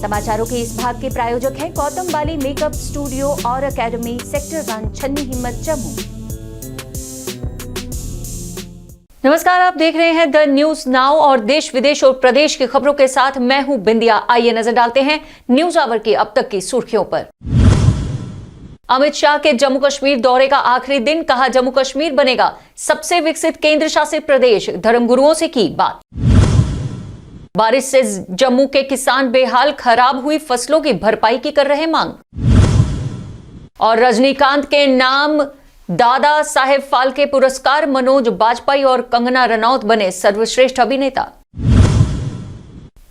समाचारों के इस भाग के प्रायोजक हैं गौतम बाली मेकअप स्टूडियो और एकेडमी, सेक्टर 1, छन्नी हिम्मत, जम्मू। नमस्कार, आप देख रहे हैं द न्यूज नाउ और देश विदेश और प्रदेश की खबरों के साथ मैं हूं बिंदिया। आइए नजर डालते हैं न्यूज आवर की अब तक की सुर्खियों पर। अमित शाह के जम्मू कश्मीर दौरे का आखिरी दिन, कहा जम्मू कश्मीर बनेगा सबसे विकसित केंद्र शासित प्रदेश, धर्मगुरुओं से की बात। बारिश से जम्मू के किसान बेहाल, खराब हुई फसलों की भरपाई की कर रहे मांग। और रजनीकांत के नाम दादा साहेब फाल्के पुरस्कार, मनोज बाजपेयी और कंगना रनौत बने सर्वश्रेष्ठ अभिनेता।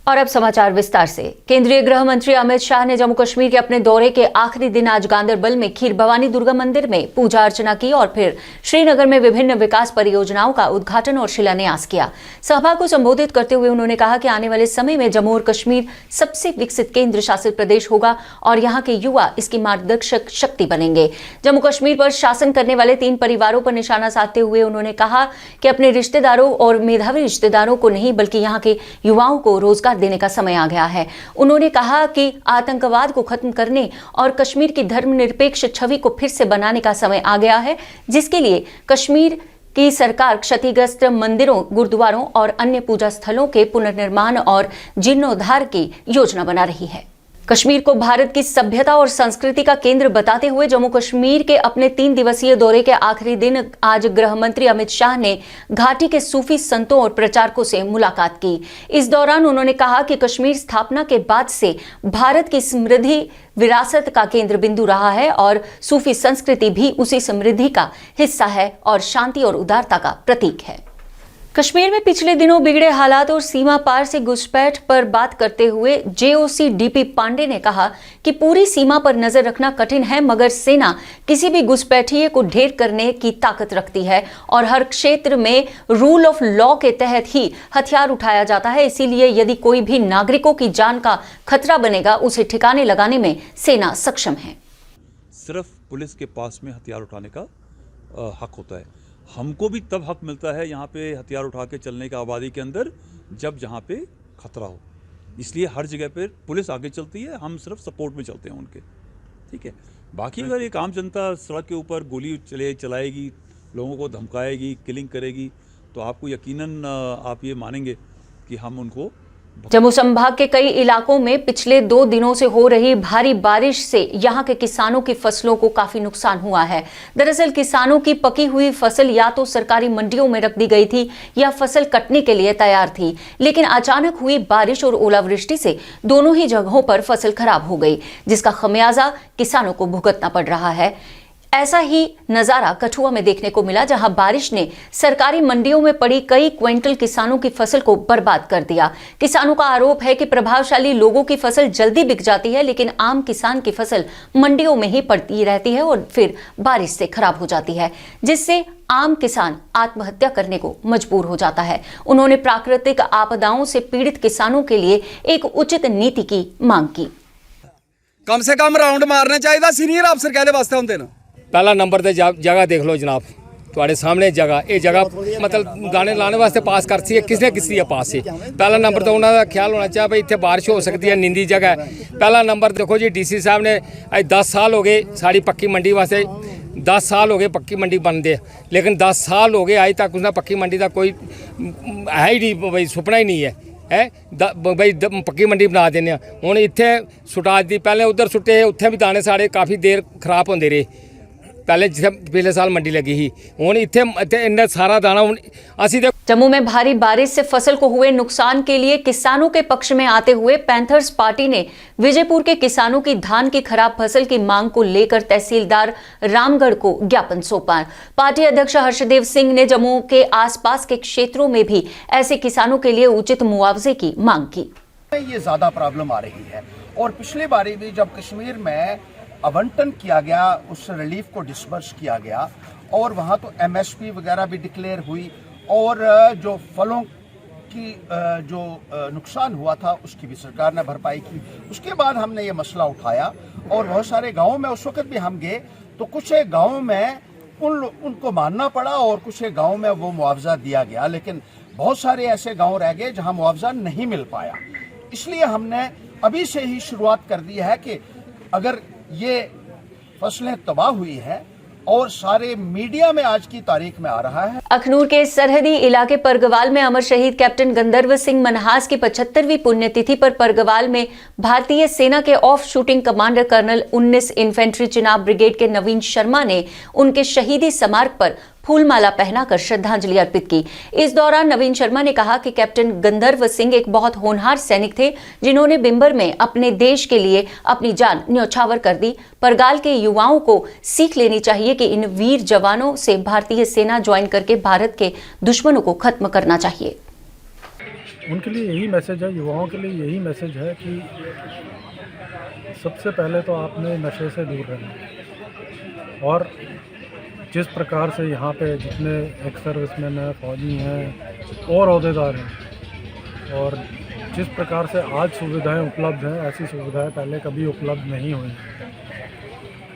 और अब समाचार विस्तार से। केंद्रीय गृह मंत्री अमित शाह ने जम्मू कश्मीर के अपने दौरे के आखिरी दिन आज गांदरबल में खीर भवानी दुर्गा मंदिर में पूजा अर्चना की और फिर श्रीनगर में विभिन्न विकास परियोजनाओं का उद्घाटन और शिलान्यास किया। सभा को संबोधित करते हुए उन्होंने कहा कि आने वाले समय में जम्मू और कश्मीर सबसे विकसित केंद्र शासित प्रदेश होगा और यहाँ के युवा इसकी मार्गदर्शक शक्ति बनेंगे। जम्मू कश्मीर पर शासन करने वाले 3 परिवारों पर निशाना साधते हुए उन्होंने कहा कि अपने रिश्तेदारों और मेधावी रिश्तेदारों को नहीं बल्कि यहाँ के युवाओं को रोजगार देने का समय आ गया है। उन्होंने कहा कि आतंकवाद को खत्म करने और कश्मीर की धर्मनिरपेक्ष छवि को फिर से बनाने का समय आ गया है, जिसके लिए कश्मीर की सरकार क्षतिग्रस्त मंदिरों, गुरुद्वारों और अन्य पूजा स्थलों के पुनर्निर्माण और जीर्णोद्धार की योजना बना रही है। कश्मीर को भारत की सभ्यता और संस्कृति का केंद्र बताते हुए जम्मू कश्मीर के अपने 3 दिवसीय दौरे के आखिरी दिन आज गृह मंत्री अमित शाह ने घाटी के सूफी संतों और प्रचारकों से मुलाकात की। इस दौरान उन्होंने कहा कि कश्मीर स्थापना के बाद से भारत की समृद्धि विरासत का केंद्र बिंदु रहा है और सूफी संस्कृति भी उसी समृद्धि का हिस्सा है और शांति और उदारता का प्रतीक है। कश्मीर में पिछले दिनों बिगड़े हालात और सीमा पार से घुसपैठ पर बात करते हुए जेओसी डीपी पांडे ने कहा कि पूरी सीमा पर नजर रखना कठिन है, मगर सेना किसी भी घुसपैठिए को ढेर करने की ताकत रखती है और हर क्षेत्र में रूल ऑफ लॉ के तहत ही हथियार उठाया जाता है। इसीलिए यदि कोई भी नागरिकों की जान का खतरा बनेगा, उसे ठिकाने लगाने में सेना सक्षम है। सिर्फ पुलिस के पास में हथियार उठाने का हक होता है। हमको भी तब हक मिलता है यहाँ पे हथियार उठा के चलने का आबादी के अंदर, जब जहाँ पे खतरा हो। इसलिए हर जगह पे पुलिस आगे चलती है, हम सिर्फ सपोर्ट में चलते हैं उनके, ठीक है। बाकी अगर एक आम जनता सड़क के ऊपर गोली चलाएगी, लोगों को धमकाएगी, किलिंग करेगी, तो आपको यकीनन आप ये मानेंगे कि हम उनको। जम्मू संभाग के कई इलाकों में पिछले 2 दिनों से हो रही भारी बारिश से यहां के किसानों की फसलों को काफी नुकसान हुआ है। दरअसल किसानों की पकी हुई फसल या तो सरकारी मंडियों में रख दी गई थी या फसल कटने के लिए तैयार थी, लेकिन अचानक हुई बारिश और ओलावृष्टि से दोनों ही जगहों पर फसल खराब हो गई, जिसका खमियाजा किसानों को भुगतना पड़ रहा है। ऐसा ही नजारा कठुआ में देखने को मिला, जहां बारिश ने सरकारी मंडियों में पड़ी कई क्विंटल किसानों की फसल को बर्बाद कर दिया। किसानों का आरोप है कि प्रभावशाली लोगों की फसल जल्दी बिक जाती है, लेकिन आम किसान की फसल मंडियों में ही पड़ती रहती है और फिर बारिश से खराब हो जाती है, जिससे आम किसान आत्महत्या करने को मजबूर हो जाता है। उन्होंने प्राकृतिक आपदाओं से पीड़ित किसानों के लिए एक उचित नीति की मांग की। कम से कम राउंड मारने चाहिए सीनियर अफसर कहते वास्ते होंगे ना। पहला नंबर ते जगह देख लो जनाब, ਤੁਹਾਡੇ ਸਾਹਮਣੇ ਇਹ ਜਗ੍ਹਾ ਮਤਲਬ ਦਾਣੇ ਲਾਣੇ ਵਾਸਤੇ ਪਾਸ ਕਰਤੀ ਹੈ, ਕਿਸਨੇ ਕੀਤੀ ਹੈ ਪਾਸ ਹੈ। ਪਹਿਲਾ ਨੰਬਰ ਤਾਂ ਉਹਨਾਂ ਦਾ ਖਿਆਲ ਹੋਣਾ ਚਾਹੀਦਾ, ਇੱਥੇ ਬਾਰਿਸ਼ ਹੋ ਸਕਦੀ ਹੈ, ਨਿੰਦੀ ਜਗ੍ਹਾ ਹੈ। ਪਹਿਲਾ ਨੰਬਰ ਦੇਖੋ ਜੀ, ਡੀਸੀ ਸਾਹਿਬ ਨੇ ਅੱਜ 10 ਸਾਲ ਹੋ ਗਏ ਸਾਡੀ ਪੱਕੀ ਮੰਡੀ ਵਾਸਤੇ, 10 ਸਾਲ ਹੋ ਗਏ ਪੱਕੀ ਮੰਡੀ ਬਣਦੇ, ਲੇਕਿਨ 10 ਸਾਲ ਹੋ ਗਏ ਅਜੇ ਤੱਕ उसने पक्की मंडी का कोई है ही नहीं, भाई सुपना ही नहीं है भाई पक्की मंडी बना देने। हुण इत्थे सुटा दी, पहले उधर सुटे, उत्थे भी दाने साढ़े काफ़ी देर खराब होंदे रहे। पहले पिछले साल मंडी लगी ही, हुण इत्थे इन्ना सारा दाना असीं। जम्मू में भारी बारिश से फसल को हुए नुकसान के लिए किसानों के पक्ष में आते हुए पैंथर्स पार्टी ने विजयपुर के किसानों की धान की खराब फसल की मांग को लेकर तहसीलदार रामगढ़ को ज्ञापन सौंपा। पार्टी अध्यक्ष हर्षदेव सिंह ने जम्मू के आसपास के क्षेत्रों में भी ऐसे किसानों के लिए उचित मुआवजे की मांग की। ये ज्यादा प्रॉब्लम आ रही है और पिछली बारी भी जब कश्मीर में आवंटन किया गया, उस रिलीफ को डिस्बर्स किया गया और वहाँ तो MSP वगैरह भी डिक्लेयर हुई और जो फलों की जो नुकसान हुआ था उसकी भी सरकार ने भरपाई की। उसके बाद हमने ये मसला उठाया और बहुत सारे गाँवों में उस वक्त भी हम गए तो कुछ एक गाँव में उनको मानना पड़ा और कुछ एक गाँव में वो मुआवजा दिया गया, लेकिन बहुत सारे ऐसे गाँव रह गए जहाँ मुआवजा नहीं मिल पाया। इसलिए हमने अभी से ही शुरुआत कर दी है कि अगर ये फसलें तबाह हुई है और सारे मीडिया में आज की तारीख में आ रहा है। अखनूर के सरहदी इलाके परगवाल में अमर शहीद कैप्टन गंधर्व सिंह मनहास की 75वीं पुण्यतिथि पर परगवाल में भारतीय सेना के officiating commander colonel 19 infantry Chenab brigade के नवीन शर्मा ने उनके शहीदी स्मारक पर फूलमाला पहनाकर श्रद्धांजलि अर्पित की। इस दौरान नवीन शर्मा ने कहा कि कैप्टन गंधर्व सिंह एक बहुत होनहार सैनिक थे, जिन्होंने बिम्बर में अपने देश के लिए अपनी जान न्यौछावर कर दी। परगाल के युवाओं को सीख लेनी चाहिए कि इन वीर जवानों से भारतीय सेना ज्वाइन करके भारत के दुश्मनों को खत्म करना चाहिए। उनके लिए यही मैसेज है, युवाओं के लिए यही मैसेज है कि सबसे पहले तो आपने नशे से दूर रहना, और जिस प्रकार से यहाँ पे जितने एक्स सर्विसमैन हैं, फौजी हैं और अहदेदार हैं, और जिस प्रकार से आज सुविधाएं उपलब्ध हैं, ऐसी सुविधाएं पहले कभी उपलब्ध नहीं हुई,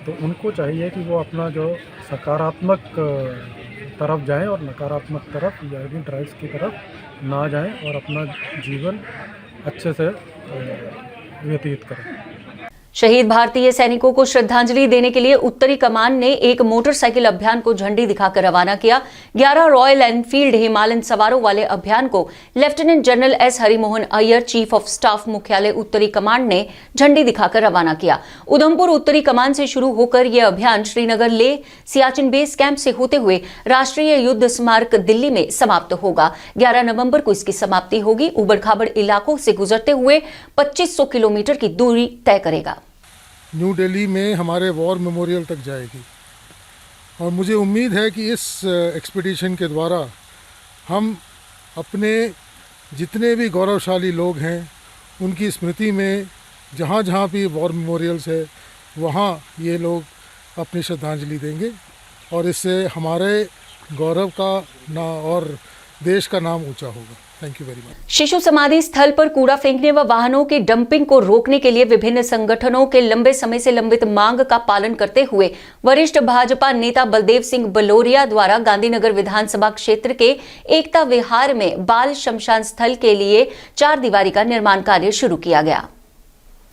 तो उनको चाहिए कि वो अपना जो सकारात्मक तरफ जाएं और नकारात्मक तरफ यानी ड्रग्स की तरफ ना जाएं और अपना जीवन अच्छे से व्यतीत करें। शहीद भारतीय सैनिकों को श्रद्धांजलि देने के लिए उत्तरी कमान ने एक मोटरसाइकिल अभियान को झंडी दिखाकर रवाना किया। 11 रॉयल एनफील्ड हिमालयन सवारों वाले अभियान को lieutenant general S Harimohan Iyer, chief of staff मुख्यालय उत्तरी कमांड ने झंडी दिखाकर रवाना किया। उधमपुर उत्तरी कमान से शुरू होकर यह अभियान श्रीनगर लेह सियाचिन बेस कैंप से होते हुए राष्ट्रीय युद्ध स्मारक दिल्ली में समाप्त होगा। 11 नवंबर को इसकी समाप्ति होगी। उबड़ खाबड़ इलाकों से गुजरते हुए 2500 किलोमीटर की दूरी तय करेगा। न्यू दिल्ली में हमारे वॉर मेमोरियल तक जाएगी, और मुझे उम्मीद है कि इस एक्सपीडिशन के द्वारा हम अपने जितने भी गौरवशाली लोग हैं उनकी स्मृति में जहाँ जहाँ भी वॉर मेमोरियल्स है वहाँ ये लोग अपनी श्रद्धांजलि देंगे, और इससे हमारे गौरव का और देश का नाम ऊंचा होगा। Thank you very much. शिशु समाधि स्थल पर कूड़ा फेंकने व वाहनों की डंपिंग को रोकने के लिए विभिन्न संगठनों के लंबे समय से लंबित मांग का पालन करते हुए वरिष्ठ भाजपा नेता बलदेव सिंह बलोरिया द्वारा गांधीनगर विधानसभा क्षेत्र के एकता विहार में बाल शमशान स्थल के लिए 4 दीवारी का निर्माण कार्य शुरू किया गया।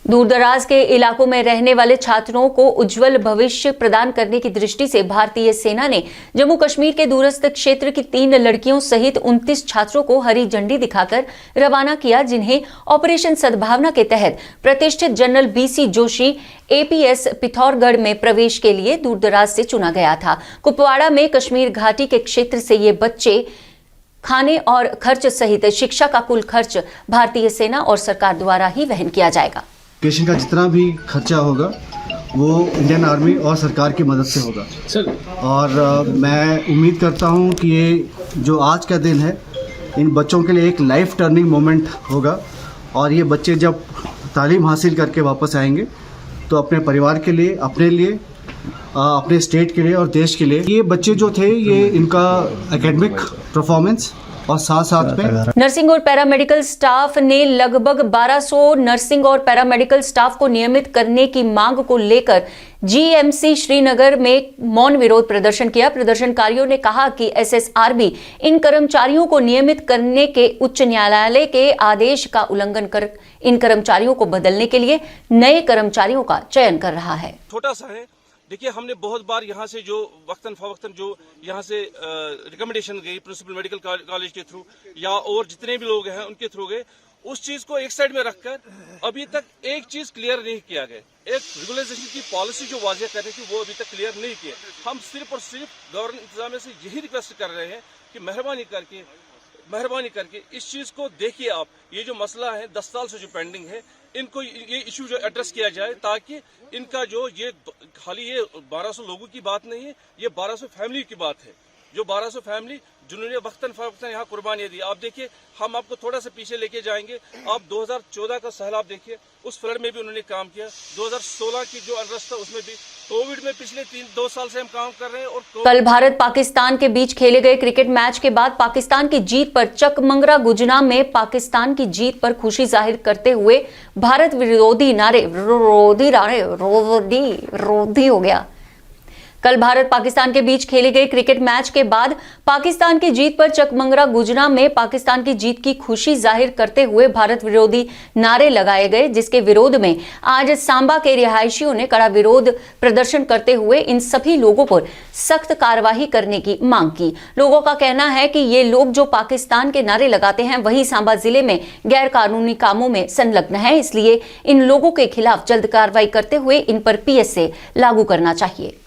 दूरदराज के इलाकों में रहने वाले छात्रों को उज्जवल भविष्य प्रदान करने की दृष्टि से भारतीय सेना ने जम्मू कश्मीर के दूरस्थ क्षेत्र की 3 लड़कियों सहित 29 छात्रों को हरी झंडी दिखाकर रवाना किया, जिन्हें ऑपरेशन सद्भावना के तहत प्रतिष्ठित general BC Joshi APS Pithoragarh में प्रवेश के लिए दूरदराज से चुना गया था। कुपवाड़ा में कश्मीर घाटी के क्षेत्र से ये बच्चे खाने और खर्च सहित शिक्षा का कुल खर्च भारतीय सेना और सरकार द्वारा ही वहन किया जाएगा। एजुकेशन का जितना भी खर्चा होगा वो इंडियन आर्मी और सरकार की मदद से होगा सर। और मैं उम्मीद करता हूँ कि ये जो आज का दिन है इन बच्चों के लिए एक लाइफ टर्निंग मोमेंट होगा, और ये बच्चे जब तालीम हासिल करके वापस आएंगे तो अपने परिवार के लिए, अपने लिए, अपने स्टेट के लिए और देश के लिए, ये बच्चे जो थे ये इनका एकेडमिक परफॉर्मेंस और साथ में नर्सिंग और पैरामेडिकल स्टाफ ने लगभग 1200 नर्सिंग और पैरामेडिकल स्टाफ को नियमित करने की मांग को लेकर GMC श्रीनगर में मौन विरोध प्रदर्शन किया। प्रदर्शनकारियों ने कहा कि SSRB इन कर्मचारियों को नियमित करने के उच्च न्यायालय के आदेश का उल्लंघन कर इन कर्मचारियों को बदलने के लिए नए कर्मचारियों का चयन कर रहा है। छोटा सा है, देखिए हमने बहुत बार यहाँ से जो वक्तन फवक्तन जो यहाँ से रिकमेंडेशन गई प्रिंसिपल मेडिकल कॉलेज के थ्रू या और जितने भी लोग हैं उनके थ्रू गए, उस चीज को एक साइड में रखकर अभी तक एक चीज क्लियर नहीं किया गया। एक रेगुलाइजेशन की पॉलिसी जो वाजिया करनी थी वो अभी तक क्लियर नहीं किया। हम सिर्फ और सिर्फ गवर्नमेंट इंतजामिया से यही रिक्वेस्ट कर रहे हैं कि मेहरबानी करके इस चीज को देखिए आप, ये जो मसला है 10 साल से जो पेंडिंग है, इनको ये इशू जो एड्रेस किया जाए, ताकि इनका जो ये खाली ये 1200 लोगों की बात नहीं है, ये 1200 फैमिली की बात है। जो 1200 फैमिली जिन्होंने वक्तन फवक्तन यहाँ कुर्बानियाँ दी। आप देखिए, हम आपको थोड़ा सा पीछे लेके जाएंगे। आप 2014 का सैलाब देखिए, उस फ्लड में भी उन्होंने काम किया। 2016 की जो अनरेस्ट था उसमें भी, कोविड में पिछले 2 साल से हम काम कर रहे हैं। और कल भारत पाकिस्तान के बीच खेले गए क्रिकेट मैच के बाद पाकिस्तान की जीत पर चकमंगरा गुजना में पाकिस्तान की जीत पर खुशी जाहिर करते हुए भारत विरोधी नारे रोधी हो गया। कल भारत पाकिस्तान के बीच खेले गए क्रिकेट मैच के बाद पाकिस्तान की जीत पर चकमंगरा गुजना में पाकिस्तान की जीत की खुशी जाहिर करते हुए भारत विरोधी नारे लगाए गए, जिसके विरोध में आज सांबा के रिहायशियों ने कड़ा विरोध प्रदर्शन करते हुए इन सभी लोगों पर सख्त कार्रवाई करने की मांग की। लोगों का कहना है कि ये लोग जो पाकिस्तान के नारे लगाते हैं वही सांबा जिले में गैर कानूनी कामों में संलग्न है, इसलिए इन लोगों के खिलाफ जल्द कार्रवाई करते हुए इन पर पीएसए लागू करना चाहिए।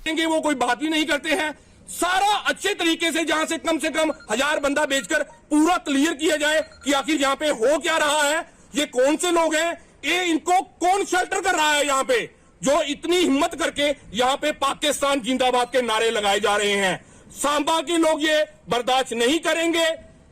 वो कोई बात ही नहीं करते हैं। सारा अच्छे तरीके से कम 1000 बंदा बेचकर पूरा क्लियर किया जाए कि आखिर यहाँ पे हो क्या रहा है, ये कौन से लोग हैं, ये इनको कौन शेल्टर कर रहा है यहाँ पे, जो इतनी हिम्मत करके यहाँ पे पाकिस्तान जिंदाबाद के नारे लगाए जा रहे हैं। सांबा के लोग ये बर्दाश्त नहीं करेंगे।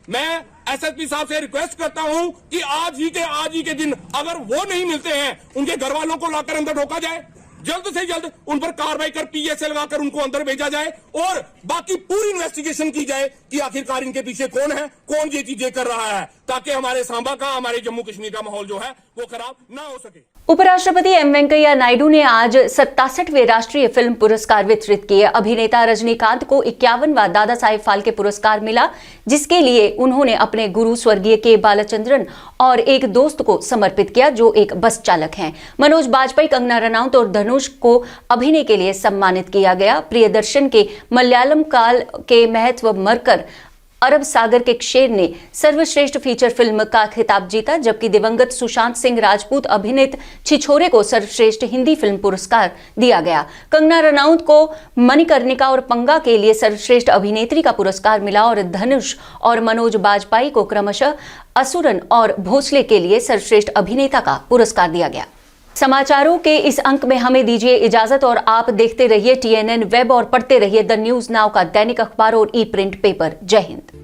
मैं एसएसपी साहब से रिक्वेस्ट करता हूं कि आज ही के दिन अगर वो नहीं मिलते हैं, उनके घर वालों को लाकर अंदर रोका जाए, जल्द से जल्द उन पर कार्रवाई कर पीएसए लगाकर उनको अंदर भेजा जाए और बाकी पूरी इन्वेस्टिगेशन की जाए कि आखिरकार इनके पीछे कौन है, कौन ये चीजें कर रहा है, ताकि हमारे सांबा का, हमारे जम्मू कश्मीर का माहौल जो है वो खराब ना हो सके। उपराष्ट्रपति एम वेंकैया नायडू ने आज 67वें राष्ट्रीय फिल्म पुरस्कार वितरित किए। अभिनेता रजनीकांत को 51वां दादा साहेब फाल्के पुरस्कार मिला, जिसके लिए उन्होंने अपने गुरु स्वर्गीय के बालाचंद्रन और एक दोस्त को समर्पित किया, जो एक बस चालक हैं। मनोज बाजपेयी, कंगना रनौत और धनुष को अभिनय के लिए सम्मानित किया गया। प्रियदर्शन के मलयालम काल के महत्व मरकर अरब सागर के शेर ने सर्वश्रेष्ठ फीचर फिल्म का खिताब जीता, जबकि दिवंगत सुशांत सिंह राजपूत अभिनीत छिछोरे को सर्वश्रेष्ठ हिंदी फिल्म पुरस्कार दिया गया। कंगना रनौत को मणिकर्णिका और पंगा के लिए सर्वश्रेष्ठ अभिनेत्री का पुरस्कार मिला और धनुष और मनोज बाजपेयी को क्रमशः असुरन और भोसले के लिए सर्वश्रेष्ठ अभिनेता का पुरस्कार दिया गया। समाचारों के इस अंक में हमें दीजिए इजाजत और आप देखते रहिए TNN वेब और पढ़ते रहिए द न्यूज नाउ का दैनिक अखबार और ई प्रिंट पेपर। जय हिंद।